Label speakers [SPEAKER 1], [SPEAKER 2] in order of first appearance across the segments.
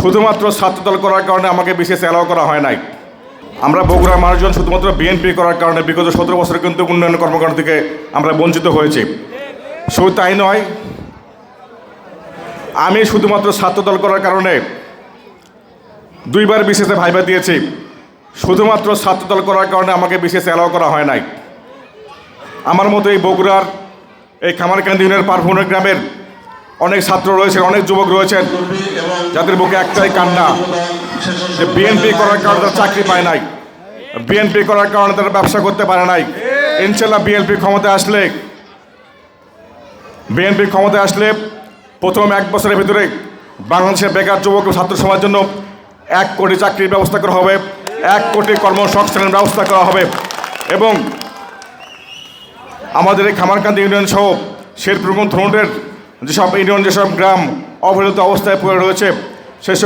[SPEAKER 1] শুধুমাত্র ছাত্রদল করার কারণে আমাকে বিশেষ অ্যালাউ করা হয় নাই। আমরা বগুড়ার মানুষজন শুধুমাত্র বিএনপি করার কারণে বিগত 17 বছর কিন্তু উন্নয়ন কর্মকাণ্ড থেকে আমরা বঞ্চিত হয়েছি। শুধু তাই নয়, আমি শুধুমাত্র ছাত্রদল করার কারণে 2বার বিশেষে ভাইবা দিয়েছি। শুধুমাত্র ছাত্রদল করার কারণে আমাকে বিশেষ অ্যালাউ করা হয় নাই। আমার মতো এই বগুড়ার এই খামারকান্দি ইউনিয়নের পারফুনের গ্রামের অনেক ছাত্র রয়েছেন, অনেক যুবক রয়েছেন যাদের বুকে একটাই কান্না যে বিএনপি করার কারণে তারা চাকরি পায় নাই, বিএনপি করার কারণে তারা ব্যবসা করতে পারে নাই। ইনশাল্লাহ বিএনপি ক্ষমতায় আসলে প্রথম 1 বছরের ভিতরে বাংলাদেশের বেকার যুবক ও ছাত্র সমাজের জন্য 1 কোটি চাকরির ব্যবস্থা করা হবে, 1 কোটি কর্মসংস্থানের ব্যবস্থা করা হবে এবং আমাদের এই খামারকান্দি ইউনিয়ন সহ শেরপুর এবং ধনুটের যেসব গ্রাম অবহেলিত অবস্থায় পড়ে রয়েছে সেই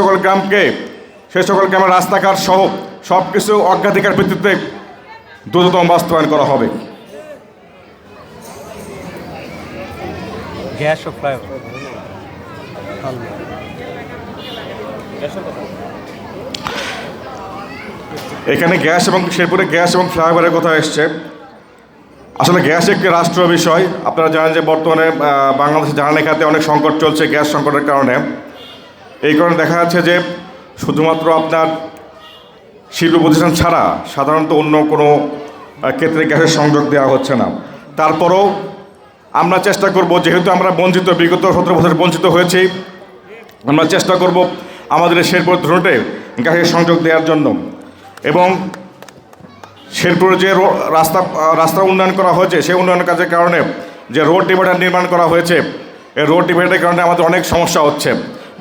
[SPEAKER 1] সকল গ্রামের রাস্তাঘাট সহ সব কিছু অগ্রাধিকার ভিত্তিতে দ্রুততম বাস্তবায়ন করা হবে। এখানে গ্যাস এবং শেরপুরে গ্যাস এবং ফ্লাইওভারের কথা এসছে। আসলে গ্যাস একটি রাষ্ট্রীয় বিষয়। আপনারা জানেন যে বর্তমানে বাংলাদেশে জ্বালানি খাতে অনেক সংকট চলছে গ্যাস সংকটের কারণে। এই কারণে দেখা যাচ্ছে যে শুধুমাত্র আপনার শিল্প প্রতিষ্ঠান ছাড়া সাধারণত অন্য কোনো ক্ষেত্রে গ্যাসের সংযোগ দেওয়া হচ্ছে না। তারপরেও আমরা চেষ্টা করব, যেহেতু আমরা বঞ্চিত, বিগত 17 বছর বঞ্চিত হয়েছি, আমরা চেষ্টা করব আমাদের শেরপুর ধরুনটে গ্যাসের সংযোগ দেওয়ার জন্য। এবং শেরপুরে যে রাস্তা উন্নয়ন করা হয়েছে সেই উন্নয়ন কাজের কারণে যে রোড ডিভাইডার নির্মাণ করা হয়েছে, এই রোড ডিভাইডারের কারণে আমাদের অনেক সমস্যা হচ্ছে।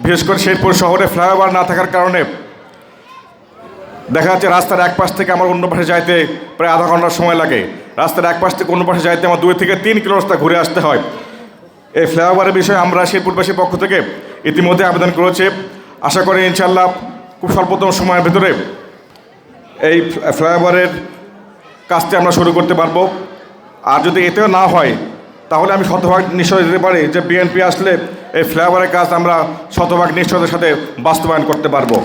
[SPEAKER 1] বিশেষ করে শেরপুর শহরে ফ্লাইওভার না থাকার কারণে দেখা যাচ্ছে রাস্তার এক পাশ থেকে আমার অন্য পাশে যাইতে প্রায় আধা ঘন্টার সময় লাগে। রাস্তার এক পাশ থেকে অন্য পাশে যাইতে আমার 2 থেকে 3 কিলো রাস্তা ঘুরে আসতে হয়। এই ফ্লাইওভারের বিষয়ে আমরা শেরপুরবাসীর পক্ষ থেকে ইতিমধ্যে আবেদন করেছি। আশা করি ইনশাল্লাহ খুব স্বল্পতম সময়ের ভিতরে এই ফ্লাইওভারের কাজটি আমরা শুরু করতে পারবো। আর যদি এতেও না হয় তাহলে আমি শতভাগ নিশ্চয় দিতে পারি যে বিএনপি আসলে এই ফ্লাইওভারের কাজ আমরা শতভাগ নিশ্চয়তার সাথে বাস্তবায়ন করতে পারবো।